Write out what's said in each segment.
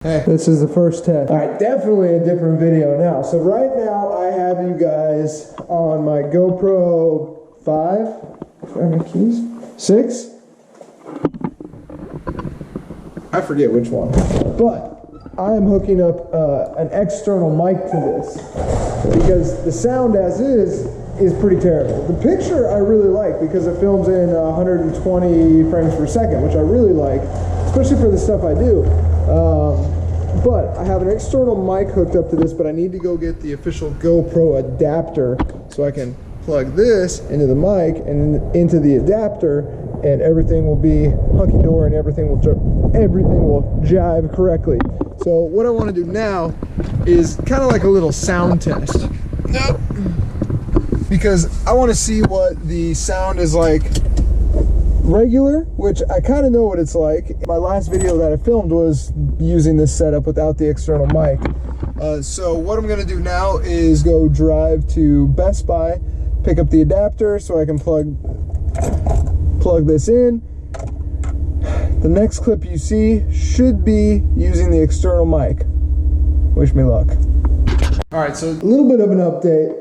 Hey, this is the first test. All right, definitely a different video now. So right now I have you guys on my GoPro 5. Do I have my keys? 6? I forget which one. But I am hooking up an external mic to this because the sound as is pretty terrible. The picture I really like because it films in 120 frames per second, which I really like, especially for the stuff I do. But I have an external mic hooked up to this, but I need to go get the official GoPro adapter so I can plug this into the mic and into the adapter, and everything will be hunky-dory and everything will jive correctly. So what I want to do now is kind of like a little sound test. Nope. Because I want to see what the sound is like regular, which I kind of know what it's like. My last video that I filmed was using this setup without the external mic. So what I'm going to do now is go drive to Best Buy, pick up the adapter so I can plug this in. The next clip you see should be using the external mic. Wish me luck. Alright, so a little bit of an update.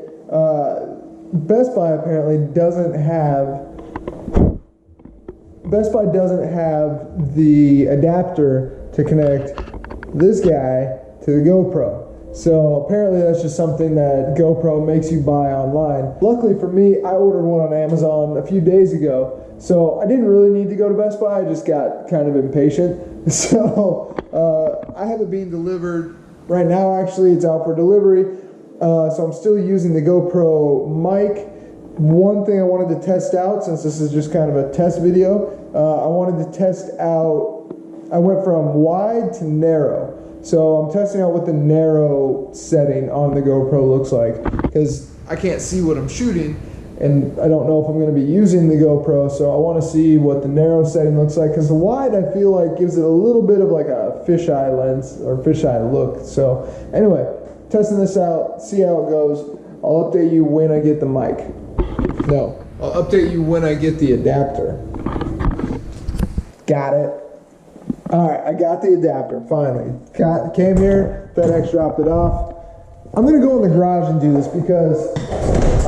Best Buy apparently doesn't have the adapter to connect this guy to the GoPro. So apparently that's just something that GoPro makes you buy online. Luckily for me, I ordered one on Amazon a few days ago, so I didn't really need to go to Best Buy. I just got kind of impatient. So I have it being delivered right now. Actually, it's out for delivery. So I'm still using the GoPro mic. One thing I wanted to test out, since this is just kind of a test video, I wanted to test out, I went from wide to narrow. So I'm testing out what the narrow setting on the GoPro looks like, because I can't see what I'm shooting, and I don't know if I'm going to be using the GoPro, so I want to see what the narrow setting looks like, because the wide I feel like gives it a little bit of like a fisheye lens, or fisheye look. So anyway, testing this out, see how it goes. I'll update you when I get the mic. No, I'll update you when I get the adapter. Got it. Alright, I got the adapter, finally. Came here, FedEx dropped it off. I'm going to go in the garage and do this because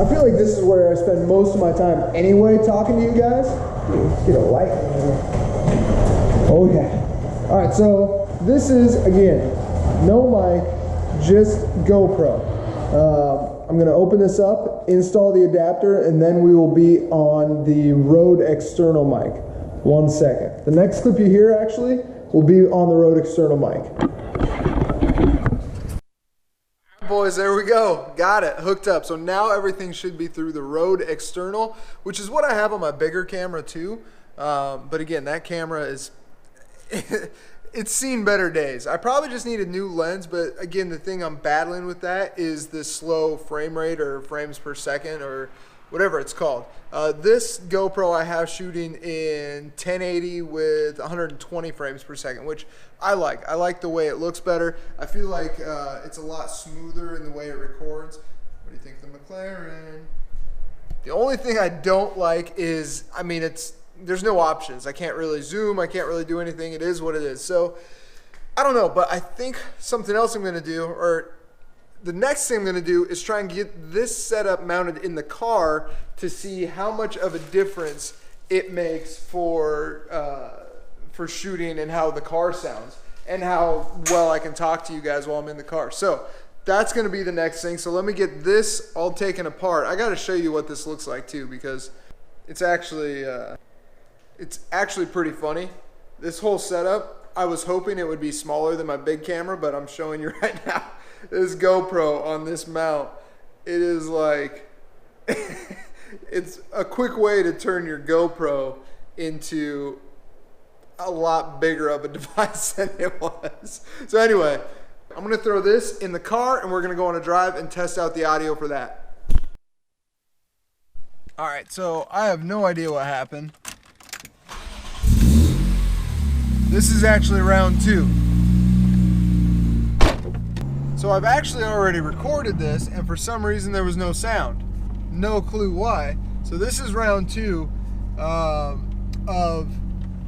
I feel like this is where I spend most of my time anyway talking to you guys. Dude, get a light in here. Oh yeah. Alright, so this is, again, no mic, just GoPro. I'm going to open this up, install the adapter, and then we will be on the Rode external mic. 1 second. The next clip you hear actually will be on the Rode external mic. Boys, there we go. Got it. Hooked up. So now everything should be through the Rode external, which is what I have on my bigger camera too. But again, that camera is... it's seen better days. I probably just need a new lens, but again, the thing I'm battling with that is the slow frame rate or frames per second or whatever it's called. This GoPro I have shooting in 1080 with 120 frames per second, which I like. I like the way it looks better. I feel like it's a lot smoother in the way it records. What do you think of the McLaren? The only thing I don't like is, I mean, there's no options. I can't really zoom. I can't really do anything. It is what it is. So I don't know, but I think something else I'm going to do, or the next thing I'm going to do, is try and get this setup mounted in the car to see how much of a difference it makes for shooting and how the car sounds and how well I can talk to you guys while I'm in the car. So that's going to be the next thing. So let me get this all taken apart. I got to show you what this looks like too, because it's actually pretty funny. This whole setup, I was hoping it would be smaller than my big camera, but I'm showing you right now. This GoPro on this mount, it is like, it's a quick way to turn your GoPro into a lot bigger of a device than it was. So anyway, I'm gonna throw this in the car and we're gonna go on a drive and test out the audio for that. All right, so I have no idea what happened. This is actually round 2. So I've actually already recorded this, and for some reason there was no sound. No clue why. So this is round 2 of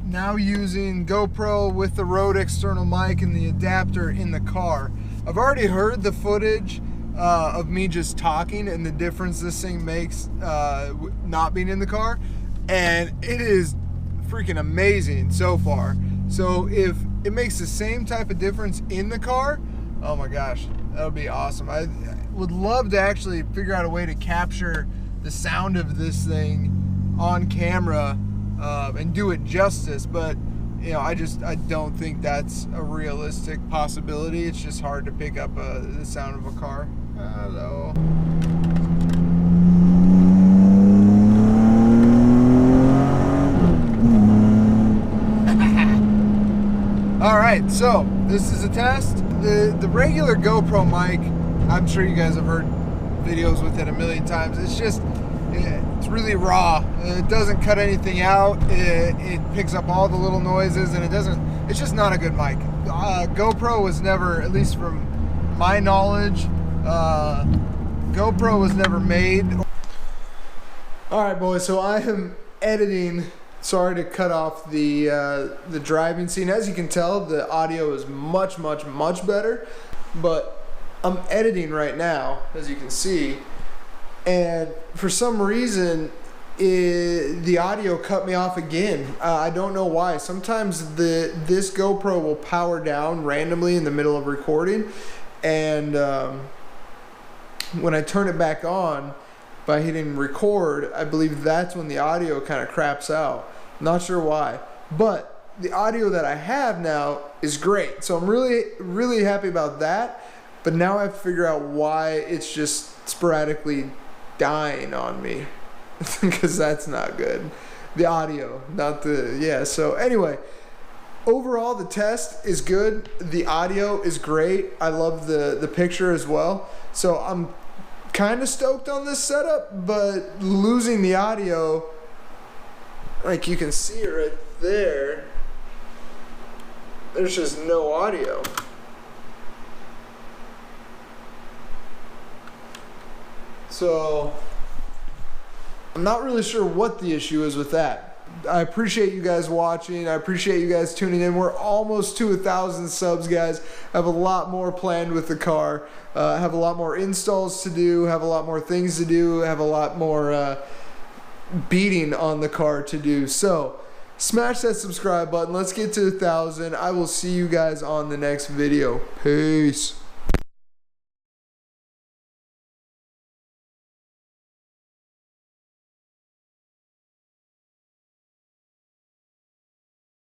now using GoPro with the Rode external mic and the adapter in the car. I've already heard the footage of me just talking and the difference this thing makes not being in the car, and it is freaking amazing so far. So if it makes the same type of difference in the car, oh my gosh, that would be awesome. I would love to actually figure out a way to capture the sound of this thing on camera and do it justice, but you know, I don't think that's a realistic possibility. It's just hard to pick up the sound of a car. Hello. All right, so this is a test. The regular GoPro mic, I'm sure you guys have heard videos with it a million times. It's really raw. It doesn't cut anything out. It picks up all the little noises, and it's just not a good mic. GoPro was never, at least from my knowledge, GoPro was never made. All right, boys, so I am editing. Sorry to cut off the driving scene. As you can tell, the audio is much better, but I'm editing right now, as you can see, and for some reason the audio cut me off again. I don't know why. Sometimes this GoPro will power down randomly in the middle of recording, and when I turn it back on by hitting record, I believe that's when the audio kind of craps out. Not sure why, but the audio that I have now is great, so I'm really happy about that. But now I have to figure out why it's just sporadically dying on me, because that's not good. The audio, not the, yeah. So anyway, overall the test is good. The audio is great. I love the picture as well. So I'm kind of stoked on this setup, but losing the audio, like you can see it right there, there's just no audio. So I'm not really sure what the issue is with that. I appreciate you guys watching. I appreciate you guys tuning in. We're almost to 1,000 subs, guys. I have a lot more planned with the car. I have a lot more installs to do, have a lot more things to do, have a lot more beating on the car to do. So smash that subscribe button. Let's get to 1,000. I will see you guys on the next video. Peace.